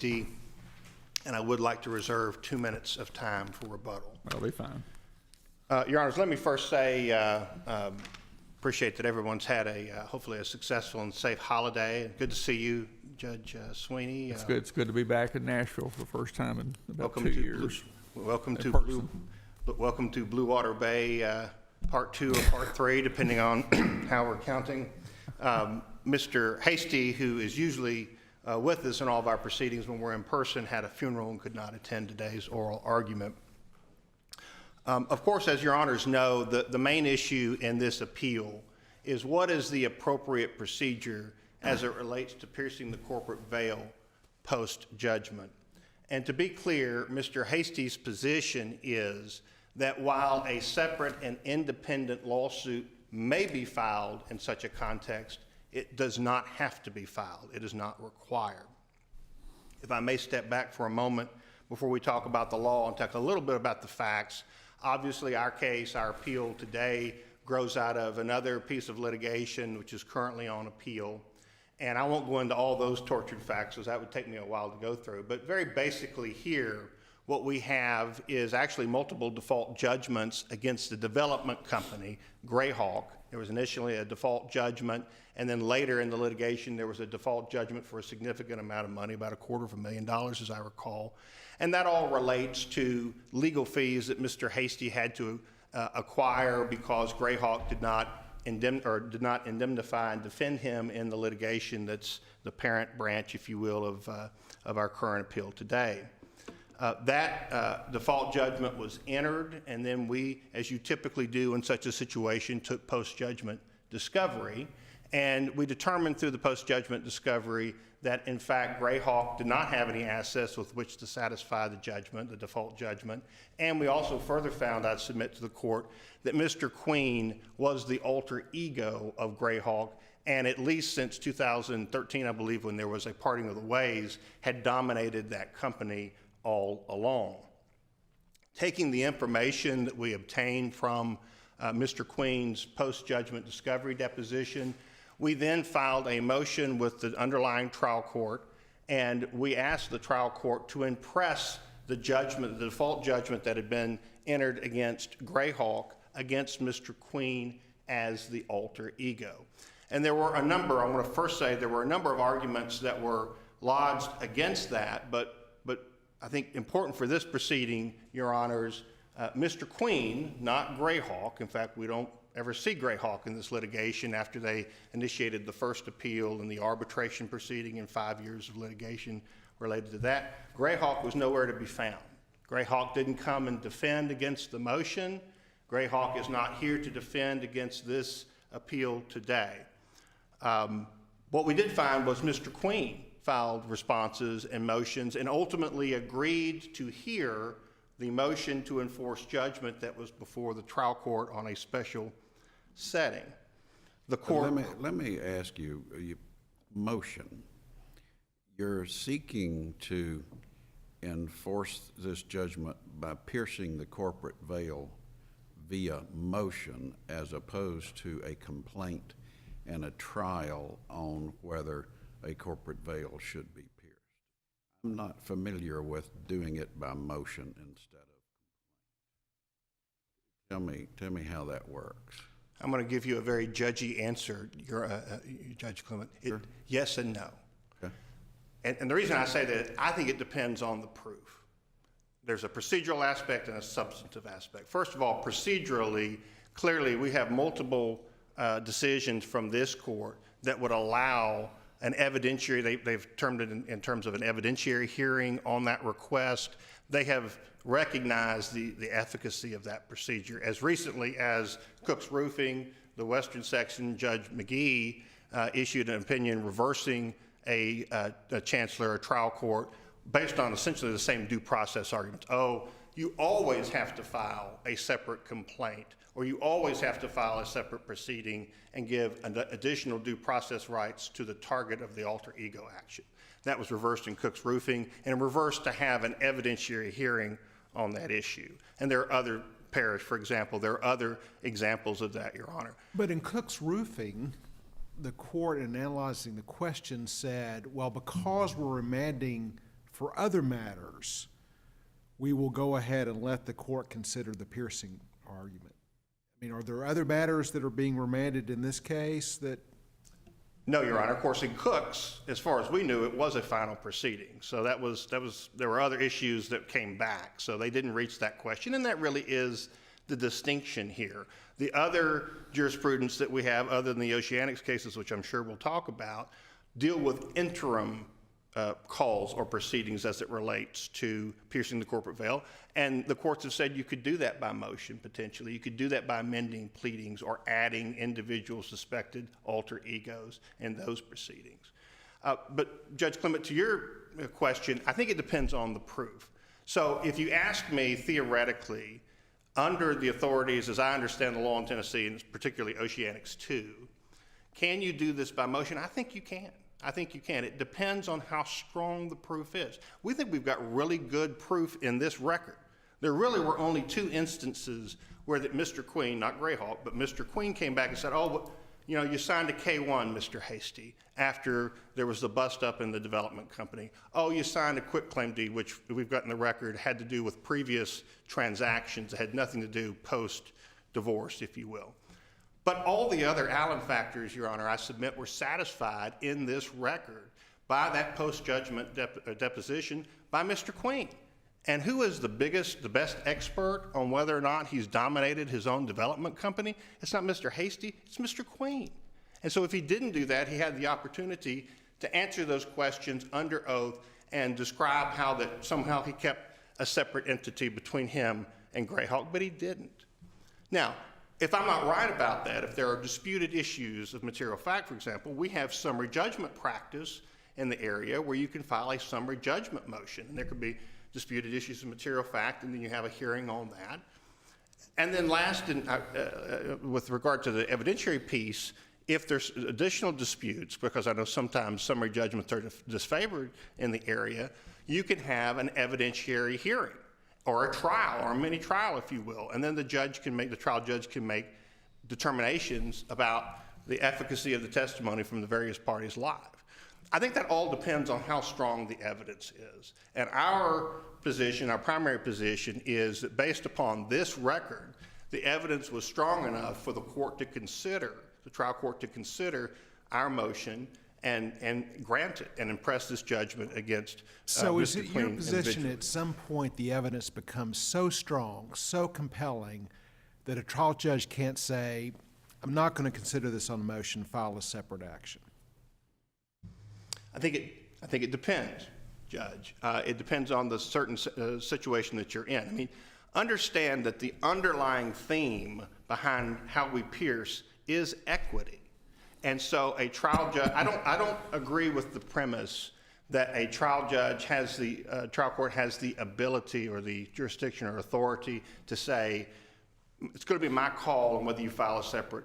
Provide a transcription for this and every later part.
D, and I would like to reserve 2 minutes of time for rebuttal. That'll be fine. Your Honors, let me first say, appreciate that everyone's had hopefully a successful and safe holiday. Good to see you, Judge Swiney. It's good. It's good to be back in Nashville for the first time in about Welcome 2 to years. Welcome in to person. welcome to Blue Water Bay, Part 2 or Part 3, depending on how we're counting. Mr. Hasty, who is usually with us in all of our proceedings when we're in person, had a funeral and could not attend today's oral argument. Of course, as your honors know, the main issue in this appeal is what is the appropriate procedure as it relates to piercing the corporate veil post-judgment. And to be clear, Mr. Hasty's position is that while a separate and independent lawsuit may be filed in such a context, it does not have to be filed. It is not required. If I may step back for a moment before we talk about the law and talk a little bit about the facts. Obviously, our case, our appeal today, grows out of another piece of litigation which is currently on appeal. And I won't go into all those tortured facts because that would take me a while to go through. But very basically here, what we have is actually multiple default judgments against the development company, Greyhawk. There was initially a default judgment, and then later in the litigation, there was a default judgment for a significant amount of money, about $250,000, as I recall. And that all relates to legal fees that Mr. Hasty had to acquire because Greyhawk did not indemnify and defend him in the litigation that's the parent branch, if you will, of our current appeal today. That default judgment was entered, and then we, as you typically do in such a situation, took post-judgment discovery. And we determined through the post-judgment discovery that, in fact, Greyhawk did not have any assets with which to satisfy the judgment, the default judgment. And we also further found, I'd submit to the court, that Mr. Queen was the alter ego of Greyhawk, and at least since 2013, I believe, when there was a parting of the ways, had dominated that company all along. Taking the information that we obtained from Mr. Queen's post-judgment discovery deposition, we then filed a motion with the underlying trial court, and we asked the trial court to impress the judgment, the default judgment that had been entered against Greyhawk against Mr. Queen as the alter ego. And there were a number, I want to first say, there were a number of arguments that were lodged against that, but I think important for this proceeding, Your Honors, Mr. Queen, not Greyhawk, in fact, we don't ever see Greyhawk in this litigation after they initiated the first appeal and the arbitration proceeding and 5 years of litigation related to that. Greyhawk was nowhere to be found. Greyhawk didn't come and defend against the motion. Greyhawk is not here to defend against this appeal today. What we did find was Mr. Queen filed responses and motions and ultimately agreed to hear the motion to enforce judgment that was before the trial court on a special setting. The court... Let me ask you, motion. You're seeking to enforce this judgment by piercing the corporate veil via motion as opposed to a complaint and a trial on whether a corporate veil should be pierced. I'm not familiar with doing it by motion instead of tell me how that works. I'm going to give you a very judgy answer, Judge Clement. Sure. Yes and no. Okay. And the reason I say that, I think it depends on the proof. There's a procedural aspect and a substantive aspect. First of all, procedurally, clearly we have multiple decisions from this court that would allow an evidentiary, they've termed it in terms of an evidentiary hearing on that request. They have recognized the efficacy of that procedure. As recently as Cook's Roofing, the Western Section Judge McGee issued an opinion reversing a chancellor or trial court based on essentially the same due process arguments. Oh, you always have to file a separate complaint, or you always have to file a separate proceeding and give additional due process rights to the target of the alter ego action. That was reversed in Cook's Roofing, and reversed to have an evidentiary hearing on that issue. And there are other parish, for example, there are other examples of that, Your Honor. But in Cook's Roofing, the court, in analyzing the question, said, well, because we're remanding for other matters, we will go ahead and let the court consider the piercing argument. I mean, are there other matters that are being remanded in this case that? No, Your Honor. Of course, in Cooks, as far as we knew, it was a final proceeding. So there were other issues that came back. So they didn't reach that question. And that really is the distinction here. The other jurisprudence that we have, other than the Oceanics cases, which I'm sure we'll talk about, deal with interim calls or proceedings as it relates to piercing the corporate veil. And the courts have said you could do that by motion, potentially. You could do that by amending pleadings or adding individual suspected alter egos in those proceedings. But Judge Clement, to your question, I think it depends on the proof. So if you ask me theoretically, under the authorities, as I understand the law in Tennessee, and particularly Oceanics 2, can you do this by motion? I think you can. I think you can. It depends on how strong the proof is. We think we've got really good proof in this record. There really were only 2 instances where that Mr. Queen, not Greyhawk, but Mr. Queen came back and said, oh, well, you know, you signed a K-1, Mr. Hasty, after there was the bust up in the development company. Oh, you signed a quitclaim deed, which we've got in the record, had to do with previous transactions that had nothing to do post-divorce, if you will. But all the other Allen factors, Your Honor, I submit were satisfied in this record by that post-judgment deposition by Mr. Queen. And who is the best expert on whether or not he's dominated his own development company? It's not Mr. Hasty, it's Mr. Queen. And so if he didn't do that, he had the opportunity to answer those questions under oath and describe how that somehow he kept a separate entity between him and Greyhawk, but he didn't. Now, if I'm not right about that, if there are disputed issues of material fact, for example, we have summary judgment practice in the area where you can file a summary judgment motion. And there could be disputed issues of material fact, and then you have a hearing on that. And then last, with regard to the evidentiary piece, if there's additional disputes, because I know sometimes summary judgments are disfavored in the area, you can have an evidentiary hearing, or a trial, or a mini trial, if you will. And then the trial judge can make determinations about the efficacy of the testimony from the various parties live. I think that all depends on how strong the evidence is. And our position, our primary position, is that based upon this record, the evidence was strong enough for the court to consider, the trial court to consider our motion and grant it and impress this judgment against So Mr. is it Queen your position individually. at some point the evidence becomes so strong, so compelling, that a trial judge can't say, I'm not going to consider this on a motion, file a separate action? I think it depends, Judge. It depends on the certain situation that you're in. I mean, understand that the underlying theme behind how we pierce is equity. And so a trial judge, I don't agree with the premise that a trial judge has trial court has the ability or the jurisdiction or authority to say, it's going to be my call on whether you file a separate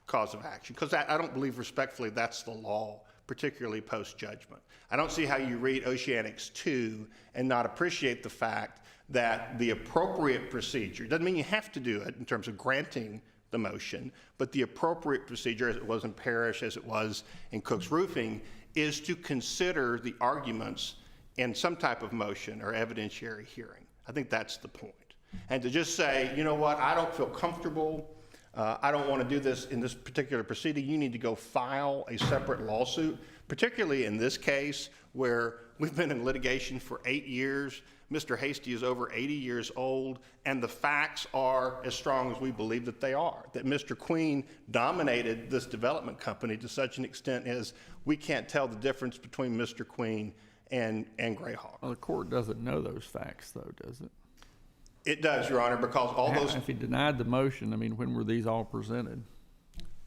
cause of action. Because I don't believe respectfully that's the law, particularly post-judgment. I don't see how you read Oceanics 2 and not appreciate the fact that the appropriate procedure, doesn't mean you have to do it in terms of granting the motion, but the appropriate procedure, as it was in Parrish, as it was in Cook's Roofing, is to consider the arguments in some type of motion or evidentiary hearing. I think that's the point. And to just say, you know what, I don't feel comfortable, I don't want to do this in this particular proceeding, you need to go file a separate lawsuit, particularly in this case where we've been in litigation for 8 years, Mr. Hasty is over 80 years old, and the facts are as strong as we believe that they are, that Mr. Queen dominated this development company to such an extent as we can't tell the difference between Mr. Queen and Greyhawk. Well, the court doesn't know those facts, though, does it? It does, Your Honor, because all those... If he denied the motion, I mean, when were these all presented?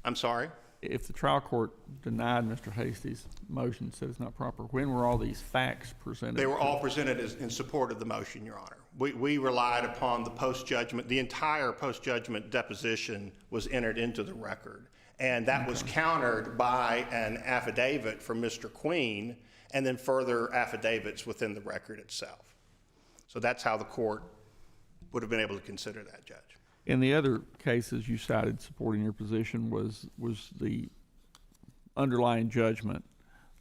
I'm sorry? If the trial court denied Mr. Hasty's motion, said it's not proper, when were all these facts presented? They were all presented in support of the motion, Your Honor. We relied upon the post-judgment, the entire post-judgment deposition was entered into the record. And that was countered by an affidavit from Mr. Queen and then further affidavits within the record itself. So that's how the court would have been able to consider that, Judge. In the other cases you cited supporting your position was the underlying judgment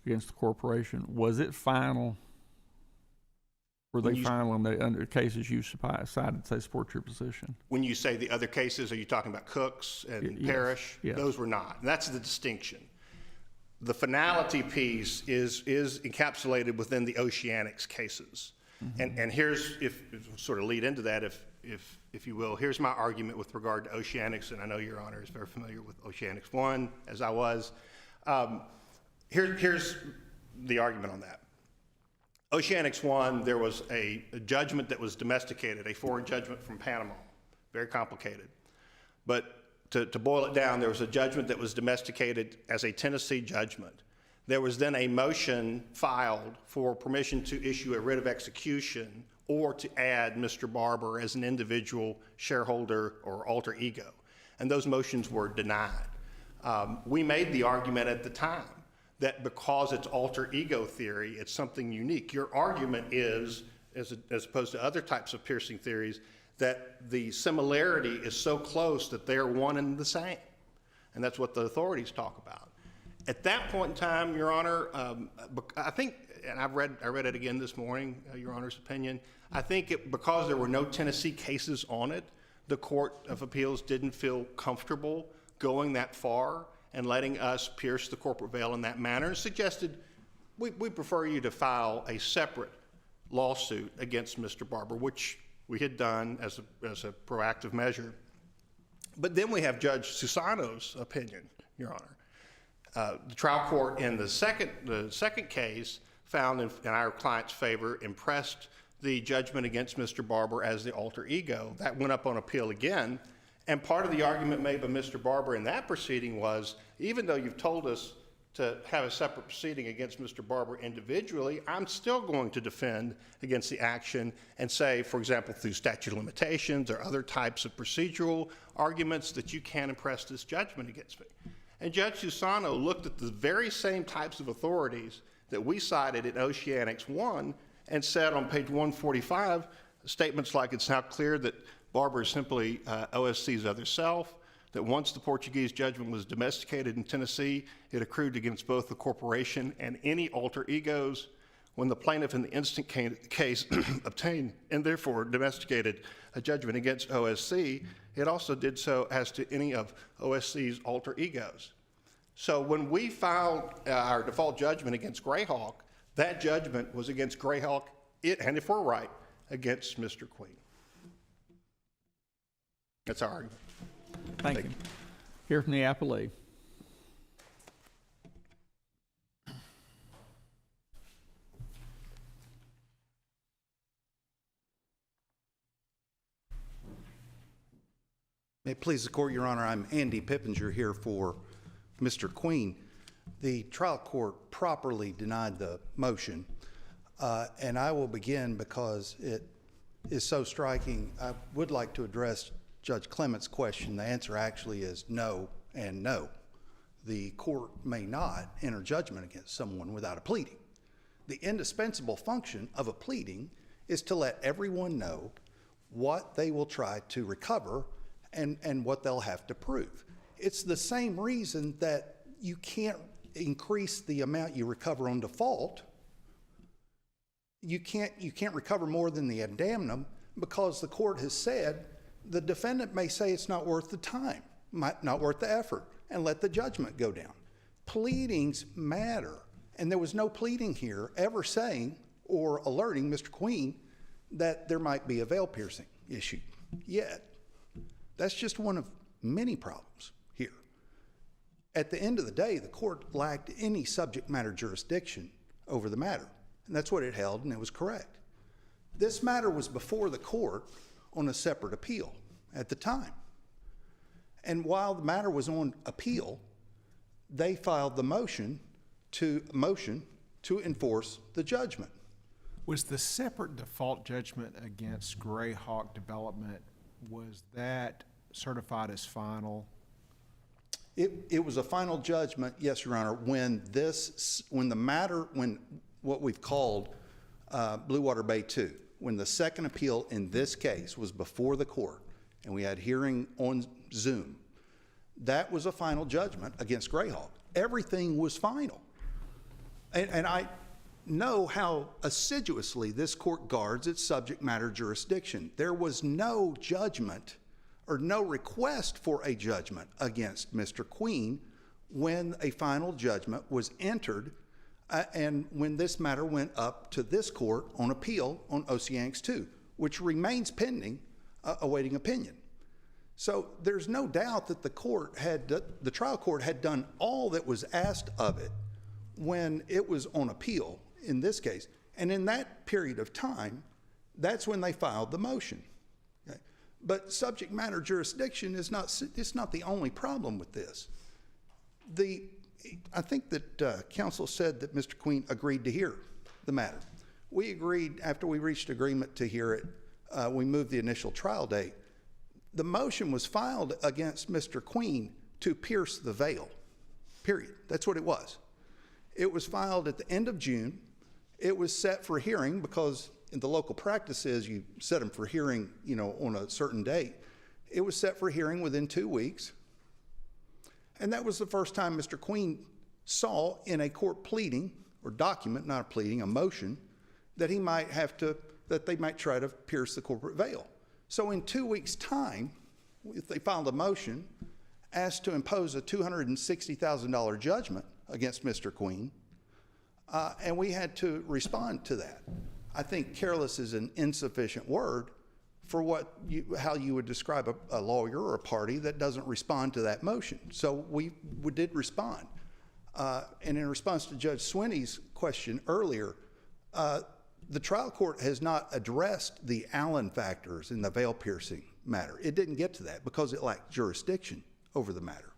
against the corporation. Was it final Were When they you- final on the under cases you cited, say, support your position? When you say the other cases, are you talking about Cooks and Yes, Parrish? yes. Those were not. And that's the distinction. The finality piece is encapsulated within the Oceanics cases. And here's, if sort of lead into that, if you will, here's my argument with regard to Oceanics, and I know Your Honor is very familiar with Oceanics 1, as I was. Here's the argument on that. Oceanics 1, there was a judgment that was domesticated, a foreign judgment from Panama, very complicated. But to boil it down, there was a judgment that was domesticated as a Tennessee judgment. There was then a motion filed for permission to issue a writ of execution or to add Mr. Barber as an individual shareholder or alter ego. And those motions were denied. We made the argument at the time that because it's alter ego theory, it's something unique. Your argument is, as opposed to other types of piercing theories, that the similarity is so close that they're one and the same. And that's what the authorities talk about. At that point in time, Your Honor, I think, and I read it again this morning, Your Honor's opinion, I think because there were no Tennessee cases on it, the Court of Appeals didn't feel comfortable going that far and letting us pierce the corporate veil in that manner, and suggested we prefer you to file a separate lawsuit against Mr. Barber, which we had done as a proactive measure. But then we have Judge Susano's opinion, Your Honor. The trial court in the second case found in our client's favor, impressed the judgment against Mr. Barber as the alter ego. That went up on appeal again. And part of the argument made by Mr. Barber in that proceeding was, even though you've told us to have a separate proceeding against Mr. Barber individually, I'm still going to defend against the action and say, for example, through statute of limitations or other types of procedural arguments, that you can't impress this judgment against me. And Judge Susano looked at the very same types of authorities that we cited in Oceanics 1 and said on page 145, statements like, it's now clear that Barber is simply OSC's other self, that once the Portuguese judgment was domesticated in Tennessee, it accrued against both the corporation and any alter egos. When the plaintiff in the instant case obtained and therefore domesticated a judgment against OSC, it also did so as to any of OSC's alter egos. So when we filed our default judgment against Greyhawk, that judgment was against Greyhawk, and if we're right, against Mr. Queen. That's our argument. Thank you. Hear from the appellee. May it please the court, Your Honor, I'm Andy Pippenger here for Mr. Queen. The trial court properly denied the motion, and I will begin because it is so striking. I would like to address Judge Clement's question. The answer actually is no and no. The court may not enter judgment against someone without a pleading. The indispensable function of a pleading is to let everyone know what they will try to recover and what they'll have to prove. It's the same reason that you can't increase the amount you recover on default. You can't recover more than the ad damnum because the court has said the defendant may say it's not worth the time, not worth the effort, and let the judgment go down. Pleadings matter, and there was no pleading here ever saying or alerting Mr. Queen that there might be a veil piercing issue yet. That's just one of many problems here. At the end of the day, the court lacked any subject matter jurisdiction over the matter, and that's what it held, and it was correct. This matter was before the court on a separate appeal at the time. And while the matter was on appeal, they filed the motion to enforce the judgment. Was the separate default judgment against Greyhawk Development, was that certified as final? It was a final judgment, yes, Your Honor, when what we've called Blue Water Bay 2, when the second appeal in this case was before the court and we had hearing on Zoom, that was a final judgment against Greyhawk. Everything was final. And know how assiduously this court guards its subject matter jurisdiction. There was no judgment or no request for a judgment against Mr. Queen when a final judgment was entered and when this matter went up to this court on appeal on Oceanics 2, which remains pending, awaiting opinion. So there's no doubt that the trial court had done all that was asked of it when it was on appeal in this case. And in that period of time, that's when they filed the motion. Okay? But subject matter jurisdiction is not the only problem with this. I think that counsel said that Mr. Queen agreed to hear the matter. We agreed after we reached agreement to hear it. We moved the initial trial date. The motion was filed against Mr. Queen to pierce the veil, period. That's what it was. It was filed at the end of June. It was set for hearing because in the local practice is you set them for hearing, on a certain date. It was set for hearing within 2 weeks. And that was the first time Mr. Queen saw in a court pleading or document, not a pleading, a motion, that they might try to pierce the corporate veil. So in 2 weeks' time, if they filed a motion, asked to impose a $260,000 judgment against Mr. Queen, and we had to respond to that. I think careless is an insufficient word for how you would describe a lawyer or a party that doesn't respond to that motion. So we did respond. And in response to Judge Swiney's question earlier, the trial court has not addressed the Allen factors in the veil piercing matter. It didn't get to that because it lacked jurisdiction over the matter.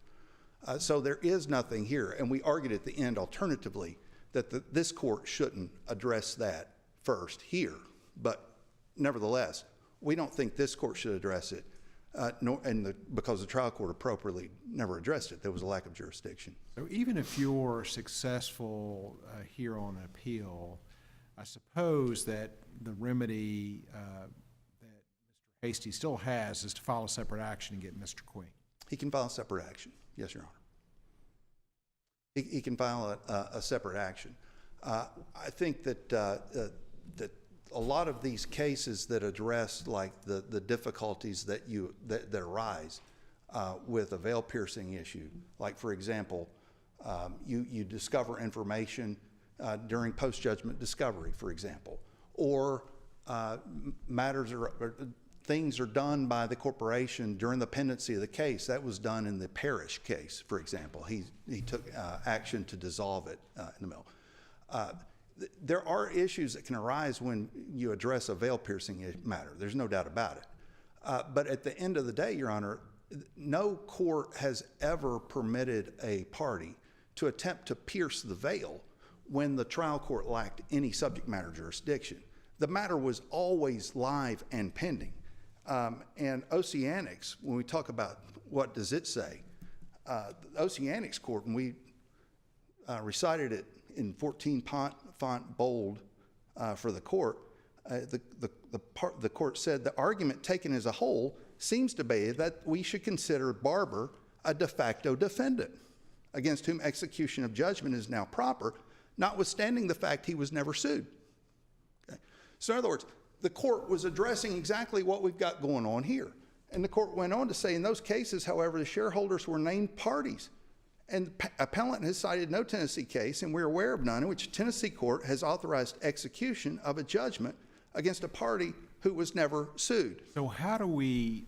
So there is nothing here. And we argued at the end alternatively that this court shouldn't address that first here. But nevertheless, we don't think this court should address it because the trial court appropriately never addressed it. There was a lack of jurisdiction. So even if you're successful here on appeal, I suppose that the remedy that Mr. Hasty still has is to file a separate action and get Mr. Queen. He can file a separate action. Yes, Your Honor. He can file a separate action. I think that a lot of these cases that address like the difficulties that arise with a veil piercing issue, like for example, you discover information during post-judgment discovery, for example, or things are done by the corporation during the pendency of the case. That was done in the Parrish case, for example. He took action to dissolve it in the middle. There are issues that can arise when you address a veil piercing matter. There's no doubt about it. But at the end of the day, Your Honor, no court has ever permitted a party to attempt to pierce the veil when the trial court lacked any subject matter jurisdiction. The matter was always live and pending. And Oceanics, when we talk about what does it say, the Oceanics court, when we recited it in 14 font bold for the court, the court said the argument taken as a whole seems to be that we should consider Barber a de facto defendant against whom execution of judgment is now proper, notwithstanding the fact he was never sued. Okay? So in other words, the court was addressing exactly what we've got going on here. And the court went on to say in those cases, however, the shareholders were named parties. And Appellant has cited no Tennessee case, and we're aware of none, in which a Tennessee court has authorized execution of a judgment against a party who was never sued. So how do we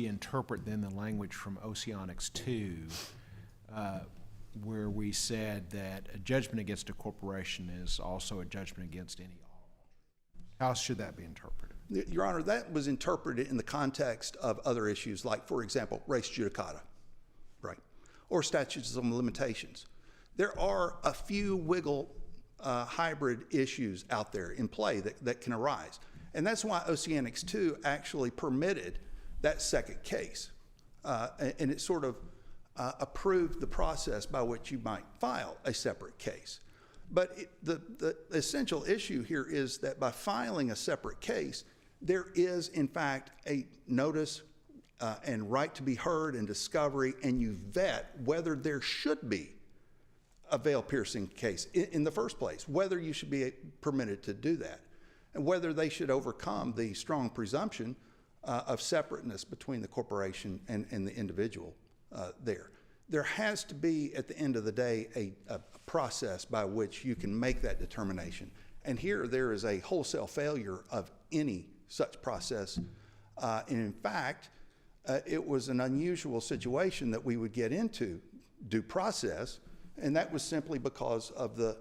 interpret then the language from Oceanics 2 where we said that a judgment against a corporation is also a judgment against any all? How should that be interpreted? Your Honor, that was interpreted in the context of other issues like, for example, res judicata, right? Or statutes of limitations. There are a few hybrid issues out there in play that can arise. And that's why Oceanics 2 actually permitted that second case. And it sort of approved the process by which you might file a separate case. But the essential issue here is that by filing a separate case, there is, in fact, a notice and right to be heard and discovery, and you vet whether there should be a veil piercing case in the first place, whether you should be permitted to do that, and whether they should overcome the strong presumption of separateness between the corporation and the individual there. There has to be, at the end of the day, a process by which you can make that determination. And here there is a wholesale failure of any such process. And in fact, it was an unusual situation that we would get into due process, and that was simply because of the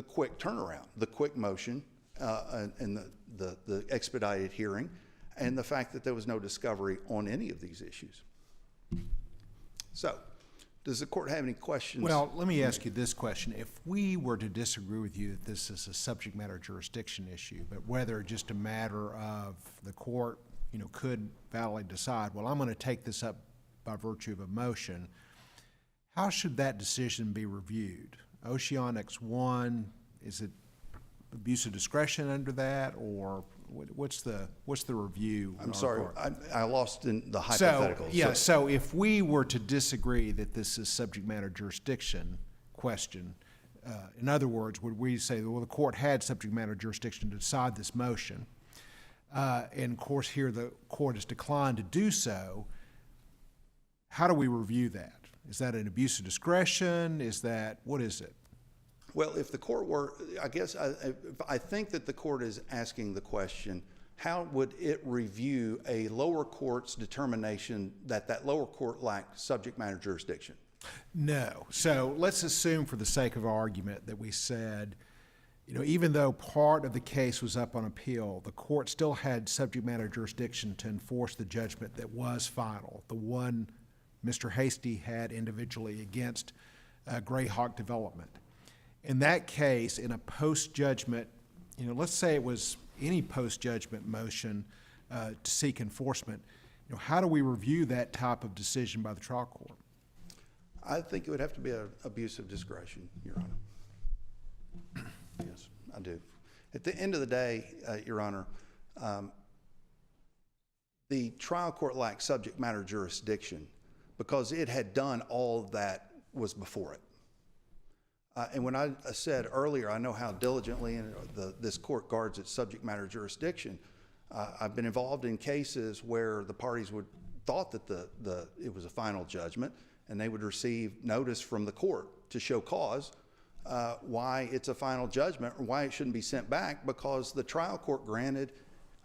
quick turnaround, the quick motion, and the expedited hearing, and the fact that there was no discovery on any of these issues. So, does the court have any questions? Well, let me ask you this question. If we were to disagree with you that this is a subject matter jurisdiction issue, but whether just a matter of the court, could validly decide, well, I'm going to take this up by virtue of a motion, how should that decision be reviewed? Oceanics 1, is it abuse of discretion under that, or what's the review? I'm sorry, I lost in the hypothetical. So if we were to disagree that this is subject matter jurisdiction question, in other words, would we say, well, the court had subject matter jurisdiction to decide this motion, and of course here the court has declined to do so, how do we review that? Is that an abuse of discretion? What is it? Well, if the court were, I think that the court is asking the question, how would it review a lower court's determination that lower court lacked subject matter jurisdiction? No. So let's assume for the sake of argument that we said, even though part of the case was up on appeal, the court still had subject matter jurisdiction to enforce the judgment that was final, the one Mr. Hasty had individually against Greyhawk Development. In that case, in a post-judgment, let's say it was any post-judgment motion to seek enforcement, how do we review that type of decision by the trial court? I think it would have to be an abuse of discretion, Your Honor. Yes, I do. At the end of the day, Your Honor, the trial court lacked subject matter jurisdiction because it had done all that was before it. And when I said earlier, I know how diligently this court guards its subject matter jurisdiction. I've been involved in cases where the parties thought that it was a final judgment, and they would receive notice from the court to show cause why it's a final judgment or why it shouldn't be sent back, because the trial court granted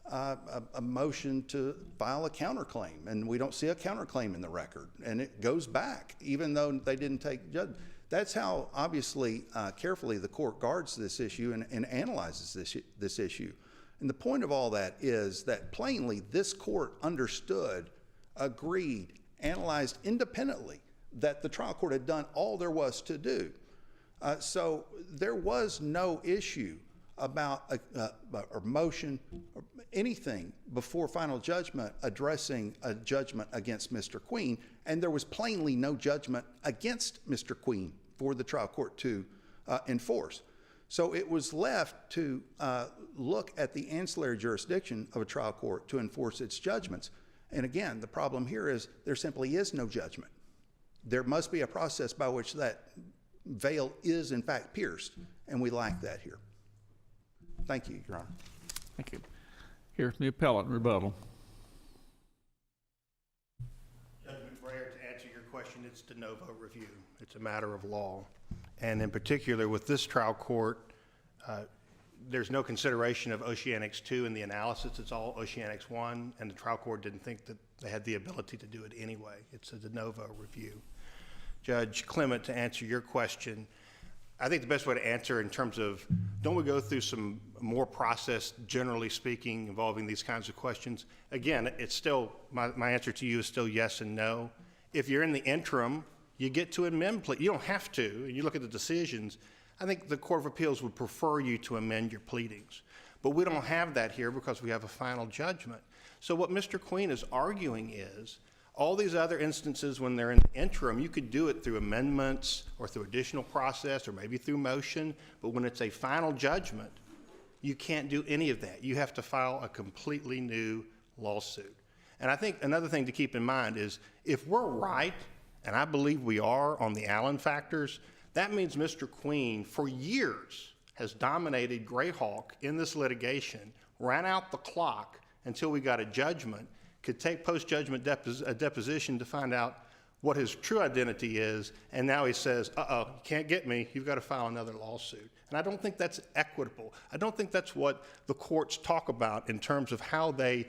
a motion to file a counterclaim, and we don't see a counterclaim in the record, and it goes back even though they didn't take judgment. That's how obviously carefully the court guards this issue and analyzes this issue. And the point of all that is that plainly this court understood, agreed, analyzed independently that the trial court had done all there was to do. So there was no issue about a motion or anything before final judgment addressing a judgment against Mr. Queen, and there was plainly no judgment against Mr. Queen for the trial court to enforce. So it was left to look at the ancillary jurisdiction of a trial court to enforce its judgments. And again, the problem here is there simply is no judgment. There must be a process by which that veil is in fact pierced, and we lack that here. Thank you, Your Honor. Thank you. Here's the appellant rebuttal. Judge McBrayer, to answer your question, it's de novo review. It's a matter of law. And in particular, with this trial court, there's no consideration of Oceanics 2 in the analysis. It's all Oceanics 1, and the trial court didn't think that they had the ability to do it anyway. It's a de novo review. Judge Clement, to answer your question, I think the best way to answer in terms of, don't we go through some more process, generally speaking, involving these kinds of questions? Again, it's still, my answer to you is still yes and no. If you're in the interim, you get to amend, you don't have to, and you look at the decisions. I think the Court of Appeals would prefer you to amend your pleadings. But we don't have that here because we have a final judgment. So what Mr. Queen is arguing is, all these other instances when they're in the interim, you could do it through amendments or through additional process or maybe through motion, but when it's a final judgment, you can't do any of that. You have to file a completely new lawsuit. And I think another thing to keep in mind is if we're right, and I believe we are on the Allen factors, That means Mr. Queen, for years, has dominated Greyhawk in this litigation, ran out the clock until we got a judgment, could take post-judgment deposition to find out what his true identity is, and now he says, uh-oh, you can't get me, you've got to file another lawsuit. And I don't think that's equitable. I don't think that's what the courts talk about in terms of how they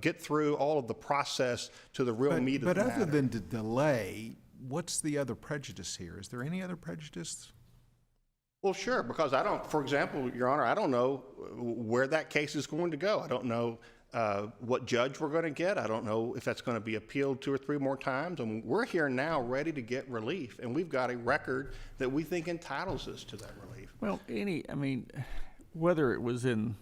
get through all of the process to the real meat of the matter. But other than the delay, what's the other prejudice here? Is there any other prejudice? Well, sure, because I don't, for example, Your Honor, I don't know where that case is going to go. I don't know what judge we're going to get. I don't know if that's going to be appealed 2 or 3 more times. I mean, we're here now ready to get relief, and we've got a record that we think entitles us to that relief. Well, whether it was in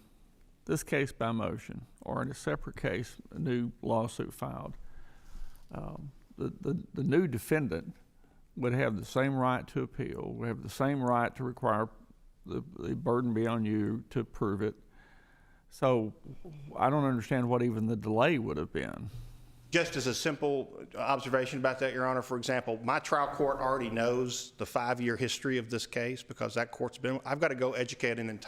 this case by motion or in a separate case, a new lawsuit filed, the new defendant would have the same right to appeal, would have the same right to require the burden be on you to prove it. So I don't understand what even the delay would have been. Just as a simple observation about that, Your Honor, for example, my trial court already knows the 5-year history of this case because that court's been, I've got to go educate an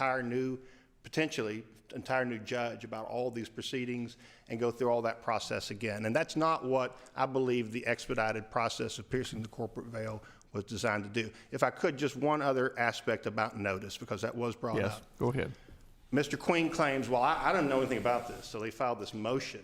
potentially entire new judge about all these proceedings and go through all that process again. And that's not what I believe the expedited process of piercing the corporate veil was designed to do. If I could, just one other aspect about notice, because that was brought up. Yes, go ahead. Mr. Queen claims, well, I don't know anything about this, so they filed this motion.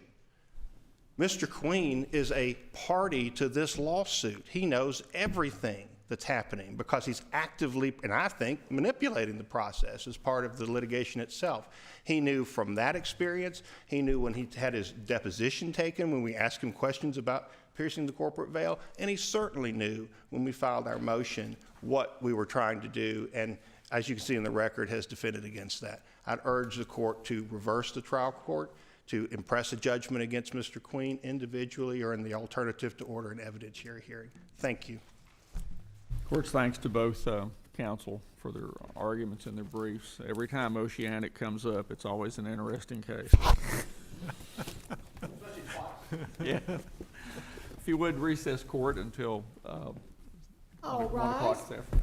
Mr. Queen is a party to this lawsuit. He knows everything that's happening because he's actively, and I think, manipulating the process as part of the litigation itself. He knew from that experience, he knew when he had his deposition taken, when we asked him questions about piercing the corporate veil, and he certainly knew when we filed our motion what we were trying to do, and as you can see in the record, has defended against that. I'd urge the court to reverse the trial court, to impress a judgment against Mr. Queen individually or in the alternative to order an evidentiary hearing. Thank you. Court's thanks to both counsel for their arguments and their briefs. Every time Oceanic comes up, it's always an interesting case. Yeah. If you would, recess court until 1 o'clock this afternoon.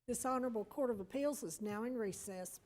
This Honorable Court of Appeals is now in recess.